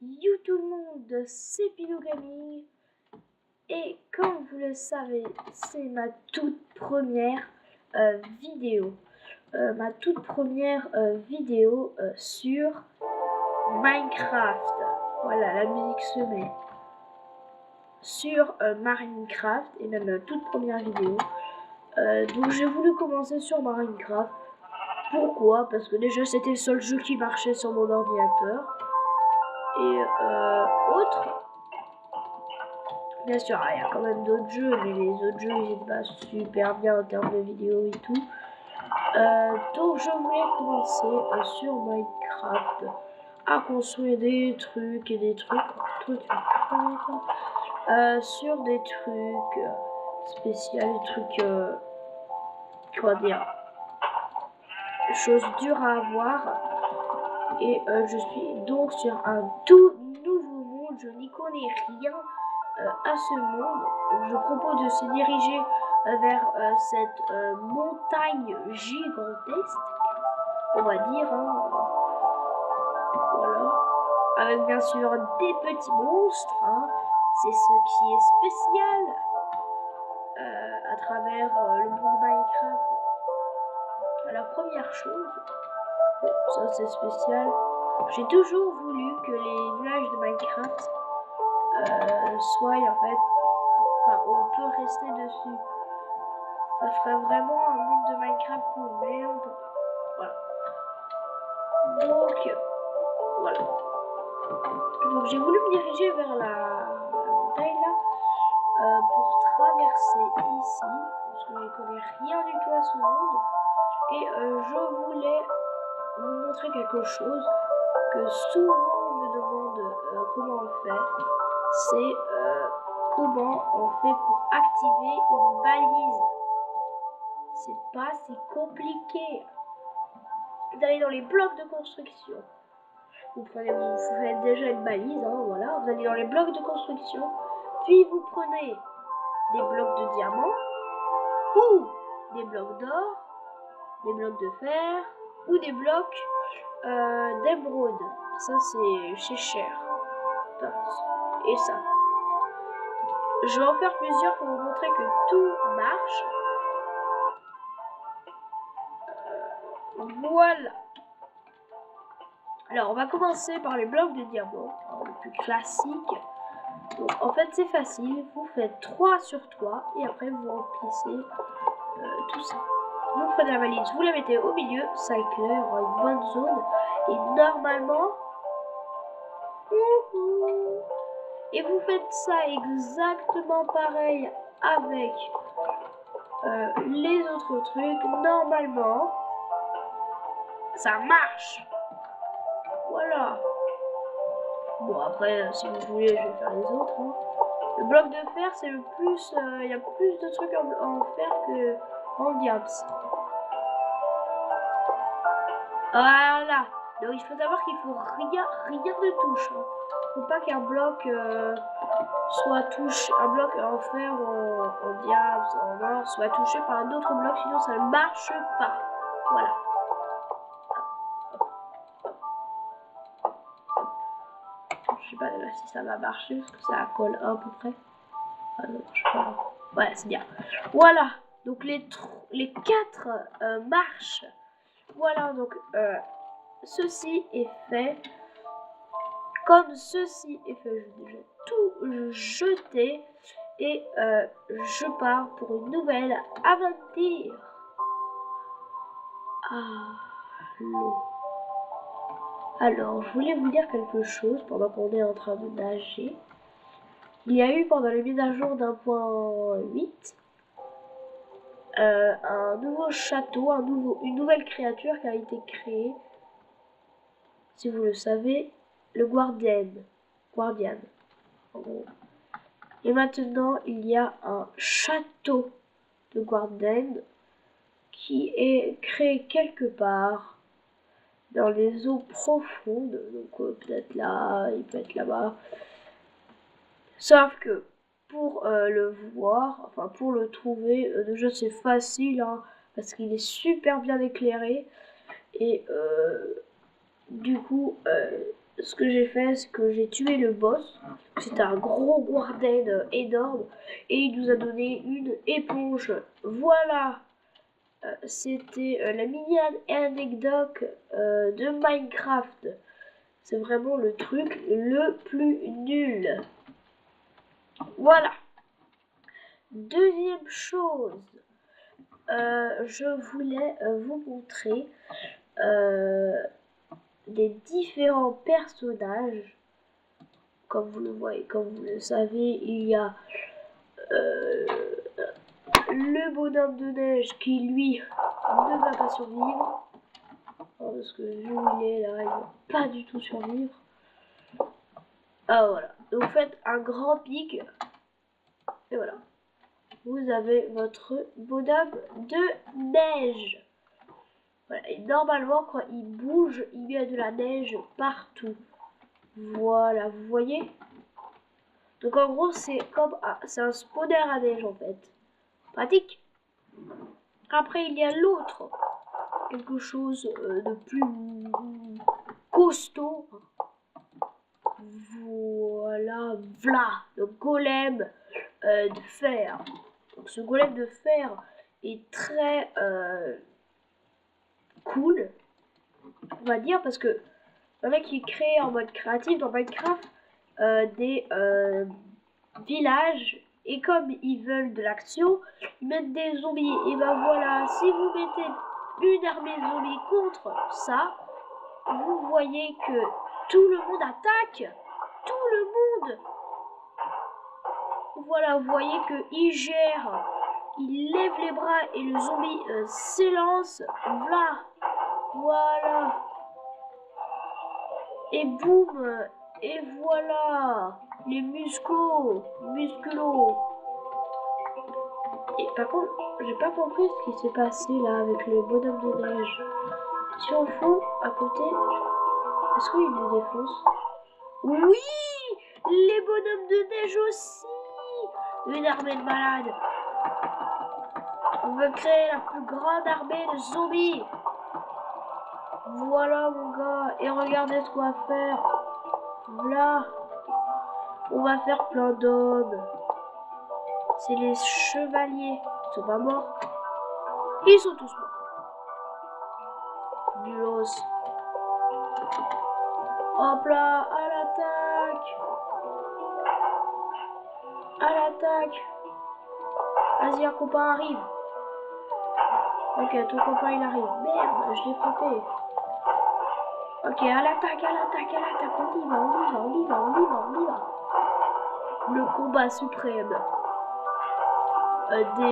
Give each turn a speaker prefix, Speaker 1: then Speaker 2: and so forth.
Speaker 1: Yo tout le monde, c'est Pilou Gaming et comme vous le savez, c'est ma toute première vidéo. Sur Minecraft. Voilà, la musique se met sur Minecraft et même la toute première vidéo. Donc j'ai voulu commencer sur Minecraft. Pourquoi? Parce que déjà c'était le seul jeu qui marchait sur mon ordinateur. Et bien sûr, il y a quand même d'autres jeux, mais les autres jeux ils étaient pas super bien en termes de vidéos et tout. Donc je voulais commencer sur Minecraft à construire des trucs et des trucs sur des trucs spéciaux, des trucs comment dire, choses dures à avoir. Et je suis donc sur un tout nouveau monde, je n'y connais rien à ce monde. Donc, je propose de se diriger vers cette montagne gigantesque, on va dire, hein, voilà, avec bien sûr des petits monstres, hein. C'est ce qui est spécial à travers le monde Minecraft. La première chose, bon, ça c'est spécial, j'ai toujours voulu que les nuages de Minecraft soient en fait, enfin on peut rester dessus. Ça ferait vraiment un monde de Minecraft cool, mais on peut pas. Voilà. Donc voilà. Donc j'ai voulu me diriger vers la montagne là pour traverser ici, parce que je ne connais rien du tout à ce monde. Et je voulais vous montrer quelque chose que souvent on me demande comment on fait. C'est comment on fait pour activer une balise. C'est pas si compliqué. Vous allez dans les blocs de construction. Vous faites déjà une balise, hein, voilà. Vous allez dans les blocs de construction. Puis vous prenez des blocs de diamant ou des blocs d'or, des blocs de fer ou des blocs d'émeraude. Ça c'est cher. Et ça. Je vais en faire plusieurs pour vous montrer que tout marche. Voilà. Alors on va commencer par les blocs de diamant, le plus classique. Donc en fait c'est facile, vous faites 3 sur 3 et après vous remplissez tout ça. Vous prenez la valise, vous la mettez au milieu, ça éclaire, il y aura une bonne zone. Et normalement, et vous faites ça exactement pareil avec les autres trucs. Normalement, ça marche. Voilà. Bon après, si vous voulez, je vais faire les autres. Hein. Le bloc de fer, c'est le plus... il y a plus de trucs en fer que en diams. Voilà. Donc il faut savoir qu'il faut rien de touche. Hein. Faut pas qu'un bloc soit touché, un bloc en fer ou en diams, en or, soit touché par un autre bloc, sinon ça ne marche pas. Voilà. Je sais pas si ça va marcher parce que ça colle à peu près. Ah non, je sais pas. Ouais, c'est bien. Voilà. Donc les 4 marches. Voilà, donc ceci est fait. Comme ceci est fait, je vais déjà tout jeter et je pars pour une nouvelle aventure. Alors, je voulais vous dire quelque chose pendant qu'on est en train de nager. Il y a eu pendant les mises à jour d'1.8 un nouveau château, une nouvelle créature qui a été créée. Si vous le savez, le Guardian. En gros. Et maintenant, il y a un château de Guardian qui est créé quelque part dans les eaux profondes. Donc peut-être là, il peut être là-bas. Sauf que pour le voir, enfin pour le trouver, déjà c'est facile hein, parce qu'il est super bien éclairé. Et du coup, ce que j'ai fait, c'est que j'ai tué le boss. C'était un gros Warden énorme. Et il nous a donné une éponge. Voilà. C'était la mini anecdote de Minecraft. C'est vraiment le truc le plus nul. Voilà. Deuxième chose, je voulais vous montrer des différents personnages. Comme vous le voyez, comme vous le savez, il y a le bonhomme de neige qui lui ne va pas survivre. Parce que vu où il est là, il va pas du tout survivre. Ah voilà. Donc vous faites un grand pic. Et voilà. Vous avez votre bonhomme de neige. Voilà. Et normalement, quand il bouge, il y a de la neige partout. Voilà, vous voyez? Donc en gros, c'est comme c'est un spawner à neige en fait. Pratique. Après, il y a l'autre. Quelque chose de plus costaud. Voilà, le golem de fer. Donc ce golem de fer est très cool, on va dire, parce que le mec qui crée en mode créatif dans Minecraft des villages, et comme ils veulent de l'action, ils mettent des zombies. Et ben voilà, si vous mettez une armée de zombies contre ça, vous voyez que tout le monde attaque. Tout le monde. Voilà, vous voyez qu'il gère. Il lève les bras et le zombie s'élance. Voilà. Et boum. Et voilà. Les musculos. Et par contre, j'ai pas compris ce qui s'est passé là avec le bonhomme de neige. Si on fout à côté, est-ce qu'il le défonce? Oui. Les bonhommes de neige aussi. Une armée de malades. On veut créer la plus grande armée de zombies. Voilà mon gars. Et regardez ce qu'on va faire. Voilà. On va faire plein d'hommes. C'est les chevaliers. Ils sont pas morts. Ils sont tous morts. Nulos. Hop là. À l'attaque. À l'attaque. Vas-y, un copain arrive. Ok, ton copain il arrive. Merde, je l'ai frappé. Ok, à l'attaque. On y va. Le combat suprême des